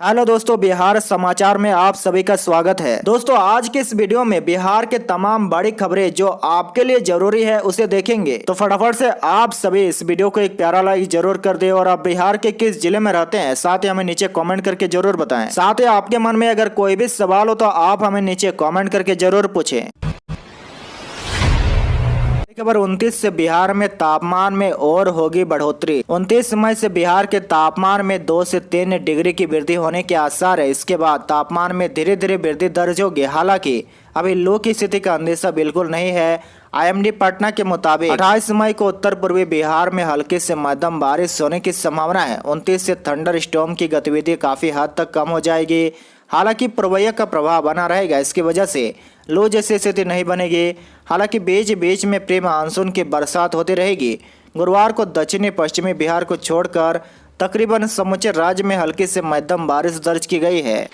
Hello दोस्तों, बिहार समाचार में आप सभी का स्वागत है। दोस्तों, आज के इस वीडियो में बिहार के तमाम बड़ी खबरें जो आपके लिए जरूरी है उसे देखेंगे। तो फटाफट से आप सभी इस वीडियो को एक प्यारा लाइक जरूर कर दे और आप बिहार के किस जिले में रहते हैं साथ ही हमें नीचे कमेंट करके जरूर बताएं। साथ ही आपके मन में अगर कोई भी सवाल हो तो आप हमें नीचे कमेंट करके जरूर पूछें। खबर 29 से बिहार में तापमान में और होगी बढ़ोतरी। 29 मई से बिहार के तापमान में 2 से 3 डिग्री की वृद्धि होने के आसार है। इसके बाद तापमान में धीरे धीरे वृद्धि दर्ज होगी। हालांकि अभी लू की स्थिति का अंदेशा बिल्कुल नहीं है। आईएमडी पटना के मुताबिक 28 मई को उत्तर पूर्वी बिहार में हल्की से मध्यम बारिश होने की संभावना है। 29 से थंडर स्टॉर्म की गतिविधि काफी हद तक कम हो जाएगी। हालांकि पूर्वैया का प्रभाव बना रहेगा। इसकी वजह से लू जैसी स्थिति नहीं बनेगी। हालांकि बीच बीच में प्री मानसून की बरसात होती रहेगी। गुरुवार को दक्षिणी पश्चिमी बिहार को छोड़कर तकरीबन समूचे राज्य में हल्की से मध्यम बारिश दर्ज की गई है।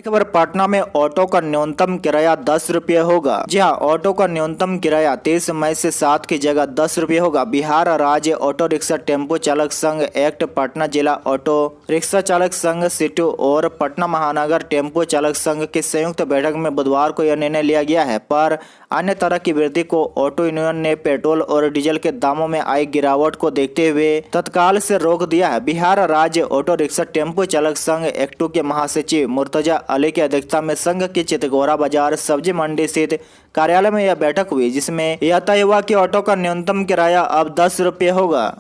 खबर पटना में ऑटो का न्यूनतम किराया 10 रुपये होगा। जी हाँ, ऑटो का न्यूनतम किराया 30 मई से 7 की जगह 10 रुपये होगा। बिहार राज्य ऑटो रिक्शा टेम्पो चालक संघ एक्ट, पटना जिला ऑटो रिक्शा चालक संघ सीटू और पटना महानगर टेम्पो चालक संघ की संयुक्त बैठक में बुधवार को यह निर्णय लिया गया है। पर अन्य तरह की वृद्धि को ऑटो यूनियन ने पेट्रोल और डीजल के दामों में आई गिरावट को देखते हुए तत्काल से रोक दिया है। बिहार राज्य ऑटो रिक्शा टेम्पो चालक संघ एक्टू के महासचिव मुर्तजा अली की अध्यक्षता में संघ की चितगोरा बाजार सब्जी मंडी स्थित कार्यालय में यह बैठक हुई, जिसमें यह तय हुआ कि ऑटो का न्यूनतम किराया अब 10 रुपये होगा।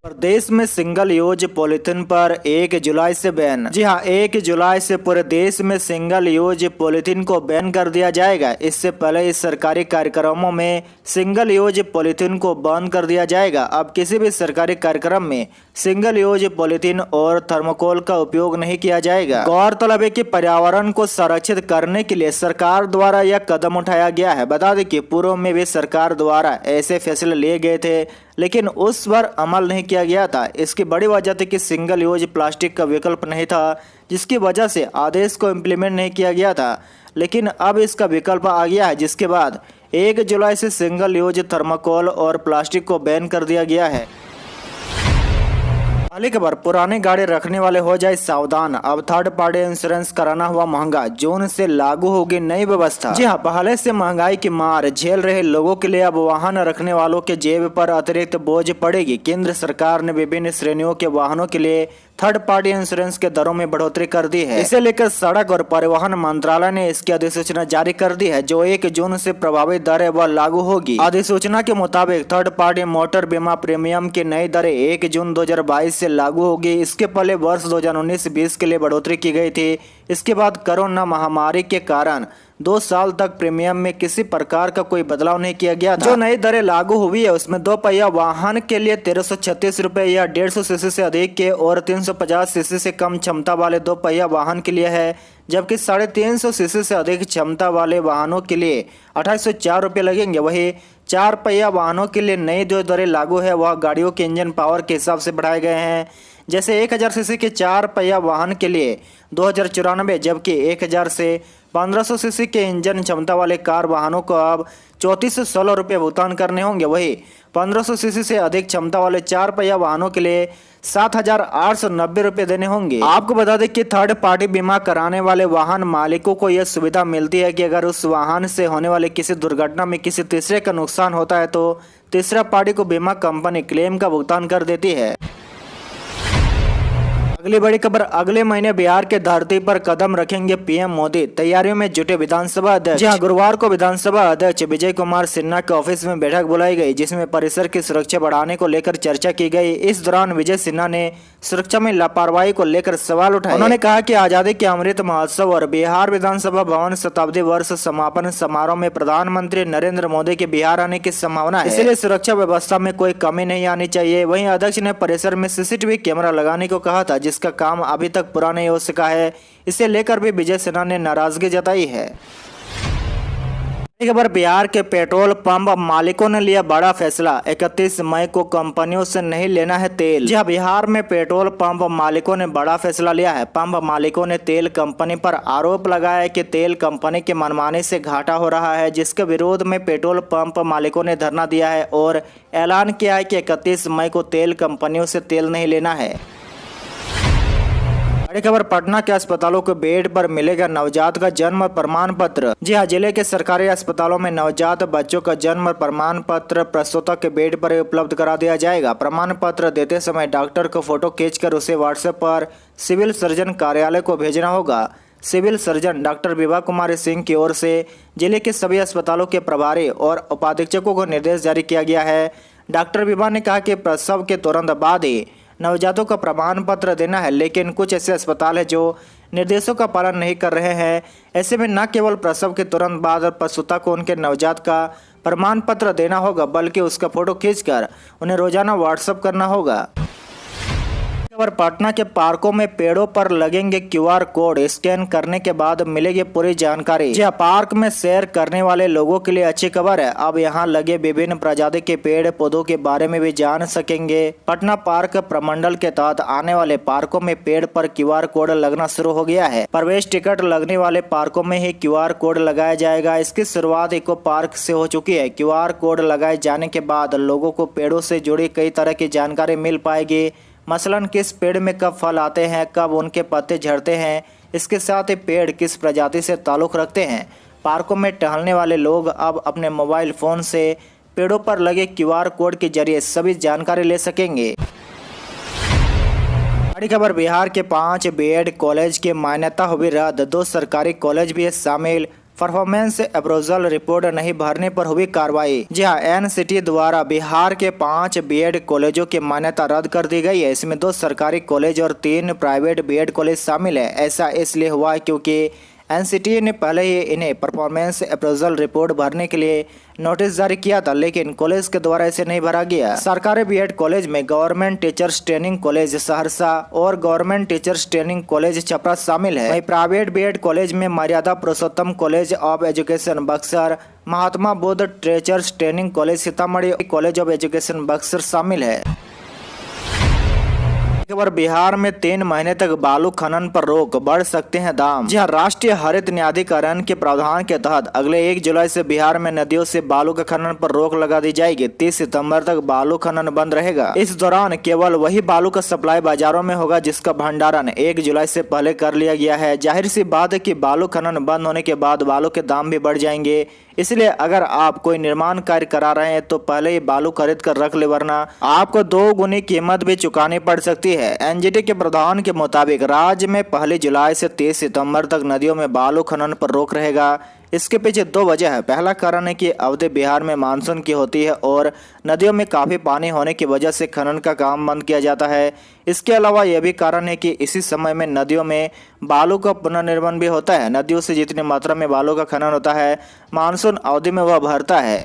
प्रदेश में सिंगल यूज पॉलिथीन पर 1 जुलाई से बैन। जी हाँ, 1 जुलाई से पूरे देश में सिंगल यूज पॉलिथीन को बैन कर दिया जाएगा। इससे पहले इस सरकारी कार्यक्रमों में सिंगल यूज पॉलिथीन को बंद कर दिया जाएगा। अब किसी भी सरकारी कार्यक्रम में सिंगल यूज पॉलिथीन और थर्मोकोल का उपयोग नहीं किया जाएगा। गौरतलब है कि पर्यावरण को संरक्षित करने के लिए सरकार द्वारा यह कदम उठाया गया है। बता दें कि पूर्व में भी सरकार द्वारा ऐसे फैसले लिए गए थे, लेकिन उस पर अमल नहीं किया गया था। इसकी बड़ी वजह थी कि सिंगल यूज प्लास्टिक का विकल्प नहीं था, जिसकी वजह से आदेश को इम्प्लीमेंट नहीं किया गया था। लेकिन अब इसका विकल्प आ गया है, जिसके बाद 1 जुलाई से सिंगल यूज थर्माकोल और प्लास्टिक को बैन कर दिया गया है। पहली खबर, पुरानी गाड़ी रखने वाले हो जाए सावधान, अब थर्ड पार्टी इंश्योरेंस कराना हुआ महंगा, जून से लागू होगी नई व्यवस्था। जी हाँ, पहले से महंगाई की मार झेल रहे लोगों के लिए अब वाहन रखने वालों के जेब पर अतिरिक्त बोझ पड़ेगी। केंद्र सरकार ने विभिन्न श्रेणियों के वाहनों के लिए थर्ड पार्टी इंश्योरेंस के दरों में बढ़ोतरी कर दी है। इसे लेकर सड़क और परिवहन मंत्रालय ने इसकी अधिसूचना जारी कर दी है, जो 1 जून से प्रभावित दरें वह लागू होगी। अधिसूचना के मुताबिक थर्ड पार्टी मोटर बीमा प्रीमियम की नई दरें 1 जून 2022 से लागू होगी। इसके पहले वर्ष 2019-20 के लिए बढ़ोतरी की गई थी। इसके बाद कोरोना महामारी के कारण 2 साल तक प्रीमियम में किसी प्रकार का कोई बदलाव नहीं किया गया था। जो नई दरें लागू हुई है उसमें 2 पहिया वाहन के लिए 1336 रुपए या 150 सीसी से अधिक के और 350 सीसी से कम क्षमता वाले 2 पहिया वाहन के लिए है, जबकि 350 सीसी से अधिक क्षमता वाले वाहनों के लिए 2804 रुपये लगेंगे। वही 4 पहिया वाहनों के लिए नई जो दरें लागू है वह गाड़ियों के इंजन पावर के हिसाब से बढ़ाए गए हैं। जैसे 1000 सीसी के 4 पहिया वाहन के लिए 2094, जबकि 1000 से 1500 सीसी के इंजन क्षमता वाले कार वाहनों को अब 3416 रुपये भुगतान करने होंगे। वही 1500 सीसी से अधिक क्षमता वाले 4 पहिया वाहनों के लिए 7890 रुपये देने होंगे। आपको बता दें कि थर्ड पार्टी बीमा कराने वाले वाहन मालिकों को यह सुविधा मिलती है कि अगर उस वाहन से होने वाली किसी दुर्घटना में किसी तीसरे का नुकसान होता है तो तीसरा पार्टी को बीमा कंपनी क्लेम का भुगतान कर देती है। अगली बड़ी खबर, अगले महीने बिहार के धरती पर कदम रखेंगे पीएम मोदी, तैयारियों में जुटे विधानसभा अध्यक्ष। जी हाँ, गुरुवार को विधानसभा अध्यक्ष विजय कुमार सिन्हा के ऑफिस में बैठक बुलाई गई, जिसमें परिसर की सुरक्षा बढ़ाने को लेकर चर्चा की गई। इस दौरान विजय सिन्हा ने सुरक्षा में लापरवाही को लेकर सवाल उठाए। उन्होंने कहा कि आजादी के अमृत महोत्सव और बिहार विधानसभा भवन शताब्दी वर्ष समापन समारोह में प्रधानमंत्री नरेंद्र मोदी के बिहार आने की संभावना है, इसलिए सुरक्षा व्यवस्था में कोई कमी नहीं आनी चाहिए। वहीं अध्यक्ष ने परिसर में सीसीटीवी कैमरा लगाने को कहा था, जिसका काम अभी तक पूरा नहीं हो सका है। इसे लेकर भी विजय सिन्हा ने नाराजगी जताई है। खबर, बिहार के पेट्रोल पंप मालिकों ने लिया बड़ा फैसला, 31 मई को कंपनियों से नहीं लेना है तेल। जी हाँ, बिहार में पेट्रोल पंप मालिकों ने बड़ा फैसला लिया है। पंप मालिकों ने तेल कंपनी पर आरोप लगाया है कि तेल कंपनी के मनमाने से घाटा हो रहा है, जिसके विरोध में पेट्रोल पंप मालिकों ने धरना दिया है और ऐलान किया है कि 31 मई को तेल कंपनियों से तेल नहीं लेना है। बड़ी खबर, पटना के अस्पतालों के बेड पर मिलेगा नवजात का जन्म प्रमाण पत्र। जी हां, जिले के सरकारी अस्पतालों में नवजात बच्चों का जन्म प्रमाण पत्र प्रसूता के बेड पर उपलब्ध करा दिया जाएगा। प्रमाण पत्र देते समय डॉक्टर को फोटो खींचकर उसे व्हाट्सएप पर सिविल सर्जन कार्यालय को भेजना होगा। Civil surgeon doctor Vibha Kumari Singh की ओर से जिले के सभी अस्पतालों के प्रभारी और उपाधीक्षकों को निर्देश जारी किया गया है। डॉक्टर विभा ने कहा कि प्रसव के तुरंत बाद ही नवजातों का प्रमाण पत्र देना है, लेकिन कुछ ऐसे अस्पताल हैं जो निर्देशों का पालन नहीं कर रहे हैं। ऐसे में न केवल प्रसव के तुरंत बाद प्रसूता को उनके नवजात का प्रमाण पत्र देना होगा, बल्कि उसका फोटो खींचकर उन्हें रोजाना व्हाट्सएप करना होगा। खबर, पटना के पार्कों में पेड़ों पर लगेंगे QR कोड, स्कैन करने के बाद मिलेगी पूरी जानकारी। जी, पार्क में सैर करने वाले लोगों के लिए अच्छी खबर है। अब यहां लगे विभिन्न प्रजाति के पेड़ पौधों के बारे में भी जान सकेंगे। पटना पार्क प्रमंडल के तहत आने वाले पार्कों में पेड़ पर QR कोड लगना शुरू हो गया है। प्रवेश टिकट लगने वाले पार्कों में ही QR कोड लगाया जाएगा। इसकी शुरुआत इको पार्क से हो चुकी है। QR कोड लगाए जाने के बाद लोगों को पेड़ों से जुड़ी कई तरह की जानकारी मिल पाएगी। मसलन किस पेड़ में कब फल आते हैं, कब उनके पत्ते झड़ते हैं, इसके साथ ही पेड़ किस प्रजाति से ताल्लुक़ रखते हैं। पार्कों में टहलने वाले लोग अब अपने मोबाइल फ़ोन से पेड़ों पर लगे QR कोड के जरिए सभी जानकारी ले सकेंगे। बड़ी खबर, बिहार के 5 BEd कॉलेज की मान्यता हुई रद्द, 2 सरकारी कॉलेज भी शामिल। परफॉर्मेंस अप्रोजल रिपोर्ट नहीं भरने पर हुई कार्रवाई। जी हां, NCT द्वारा बिहार के 5 BEd कॉलेजों की मान्यता रद्द कर दी गई है। इसमें 2 सरकारी कॉलेज और 3 प्राइवेट BEd कॉलेज शामिल है। ऐसा इसलिए हुआ क्योंकि NCT ने पहले ही इन्हें परफॉर्मेंस अप्रोजल रिपोर्ट भरने के लिए नोटिस जारी किया था, लेकिन कॉलेज के द्वारा इसे नहीं भरा गया। सरकारी BEd कॉलेज में government teachers training college Saharsa और government teachers training college Chhapra शामिल है। वहीं प्राइवेट BEd कॉलेज में Maryada Purushottam college of education Buxar, Mahatma Buddha teachers training college Sitamarhi, college of education Buxar शामिल है। खबर, बिहार में 3 महीने तक बालू खनन पर रोक, बढ़ सकते हैं दाम। जी हां, राष्ट्रीय हरित न्यायाधिकरण के प्रावधान के तहत अगले 1 जुलाई से बिहार में नदियों से बालू के खनन पर रोक लगा दी जाएगी। 30 सितंबर तक बालू खनन बंद रहेगा। इस दौरान केवल वही बालू का सप्लाई बाजारों में होगा जिसका भंडारण 1 जुलाई से पहले कर लिया गया है। जाहिर सी बात है कि बालू खनन बंद होने के बाद बालू के दाम भी बढ़ जाएंगे। इसलिए अगर आप कोई निर्माण कार्य करा रहे हैं तो पहले ही बालू खरीद कर रख ले, वरना आपको 2 गुनी कीमत भी चुकानी पड़ सकती है। NGT के प्रधान के मुताबिक राज्य में 1 जुलाई से 30 सितंबर तक नदियों में बालू खनन पर रोक रहेगा। इसके पीछे 2 वजह है। पहला कारण है कि अवधि बिहार में मानसून की होती है और नदियों में काफ़ी पानी होने की वजह से खनन का काम बंद किया जाता है। इसके अलावा यह भी कारण है कि इसी समय में नदियों में बालू का पुनर्निर्माण भी होता है। नदियों से जितनी मात्रा में बालू का खनन होता है, मानसून अवधि में वह भरता है।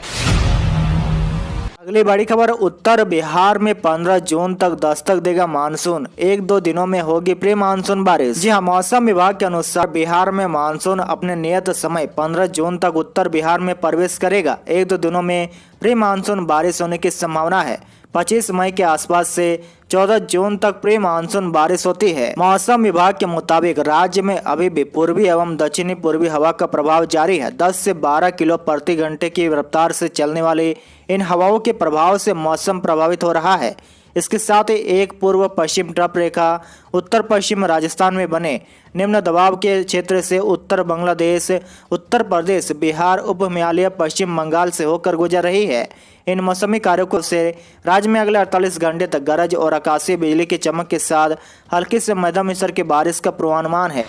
अगली बड़ी खबर, उत्तर बिहार में 15 जून तक दस्तक देगा मानसून, 1-2 दिनों में होगी प्री मानसून बारिश। जी हां, मौसम विभाग के अनुसार बिहार में मानसून अपने नियत समय 15 जून तक उत्तर बिहार में प्रवेश करेगा। 1-2 दिनों में प्री मानसून बारिश होने की संभावना है। 25 मई के आसपास से 14 जून तक प्री मानसून बारिश होती है। मौसम विभाग के मुताबिक राज्य में अभी भी पूर्वी एवं दक्षिणी पूर्वी हवा का प्रभाव जारी है। 10 से 12 किलो प्रति घंटे की रफ्तार से चलने वाली इन हवाओं के प्रभाव से मौसम प्रभावित हो रहा है। इसके साथ ही एक पूर्व पश्चिम ट्रफ रेखा उत्तर पश्चिम राजस्थान में बने निम्न दबाव के क्षेत्र से उत्तर बांग्लादेश, उत्तर प्रदेश, बिहार, उप हिमालय, पश्चिम बंगाल से होकर गुजर रही है। इन मौसमी कारकों से राज्य में अगले 48 घंटे तक गरज और आकाशीय बिजली की चमक के साथ हल्की से मध्यम स्तर की बारिश का पूर्वानुमान है।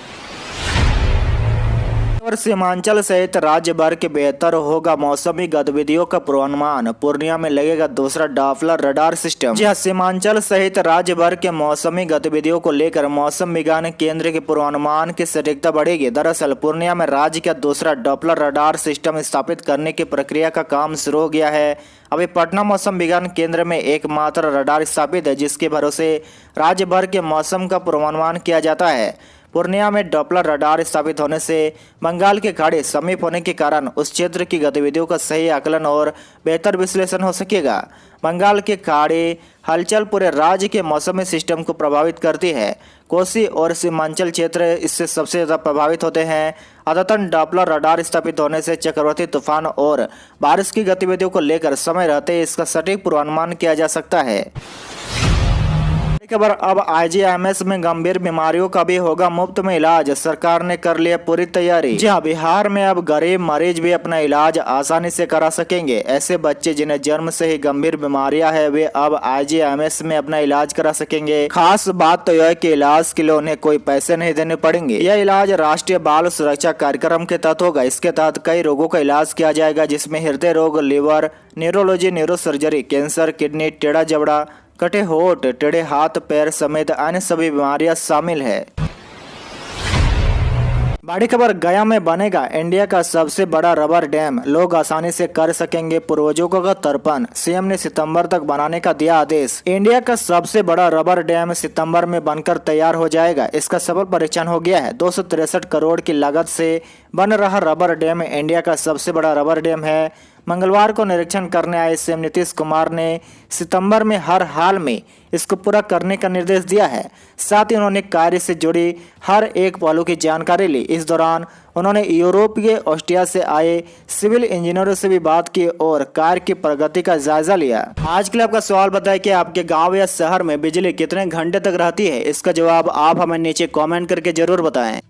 और सीमांचल सहित राज्य भर के बेहतर होगा मौसमी गतिविधियों का पूर्वानुमान, पूर्णिया में लगेगा दूसरा डॉपलर रडार सिस्टम। जी हां, सीमांचल सहित राज्य भर के मौसमी गतिविधियों को लेकर मौसम विज्ञान केंद्र के पूर्वानुमान की सटीकता बढ़ेगी। दरअसल पूर्णिया में राज्य का दूसरा डॉपलर रडार सिस्टम स्थापित करने की प्रक्रिया का काम शुरू हो गया है। अभी पटना मौसम विज्ञान केंद्र में एकमात्र रडार स्थापित है जिसके भरोसे राज्य भर के मौसम का पूर्वानुमान किया जाता है। पूर्णिया में डॉपलर रडार स्थापित होने से बंगाल की खाड़ी समीप होने के कारण उस क्षेत्र की गतिविधियों का सही आकलन और बेहतर विश्लेषण हो सकेगा। बंगाल की खाड़ी हलचल पूरे राज्य के मौसमी सिस्टम को प्रभावित करती है। कोसी और सीमांचल क्षेत्र इससे सबसे ज़्यादा प्रभावित होते हैं। अद्यतन डॉपलर रडार स्थापित होने से चक्रवाती तूफान और बारिश की गतिविधियों को लेकर समय रहते इसका सटीक पूर्वानुमान किया जा सकता है। खबर अब IGIMS में गंभीर बीमारियों का भी होगा मुफ्त में इलाज, सरकार ने कर लिया पूरी तैयारी। जी हाँ, बिहार में अब गरीब मरीज भी अपना इलाज आसानी से करा सकेंगे। ऐसे बच्चे जिन्हें जन्म से ही गंभीर बीमारियां हैं वे अब IGIMS में अपना इलाज करा सकेंगे। खास बात तो यह है कि इलाज के लिए उन्हें कोई पैसे नहीं देने पड़ेंगे। यह इलाज राष्ट्रीय बाल सुरक्षा कार्यक्रम के तहत होगा। इसके तहत कई रोगों का इलाज किया जाएगा, जिसमें हृदय रोग, liver, neurology, neurosurgery, cancer, kidney, टेढ़ा जबड़ा, कटे होठ, टेढ़े हाथ पैर समेत अन्य सभी बीमारियां शामिल है। बड़ी खबर, गया में बनेगा इंडिया का सबसे बड़ा रबर डैम, लोग आसानी से कर सकेंगे पूर्वजों का तर्पण। सीएम ने सितंबर तक बनाने का दिया आदेश। इंडिया का सबसे बड़ा रबर डैम सितंबर में बनकर तैयार हो जाएगा। इसका सफल परीक्षण हो गया है। 263 करोड़ की लागत से बन रहा रबर डैम इंडिया का सबसे बड़ा रबर डैम है। मंगलवार को निरीक्षण करने आए सीएम नीतीश कुमार ने सितंबर में हर हाल में इसको पूरा करने का निर्देश दिया है। साथ ही उन्होंने कार्य से जुड़ी हर एक पहलू की जानकारी ली। इस दौरान उन्होंने यूरोपीय ऑस्ट्रिया से आए सिविल इंजीनियरों से भी बात की और कार्य की प्रगति का जायजा लिया। आज के लिए आपका सवाल बताएं कि आपके गांव या शहर में बिजली कितने घंटे तक रहती है। इसका जवाब आप हमें नीचे कमेंट करके जरूर बताएं।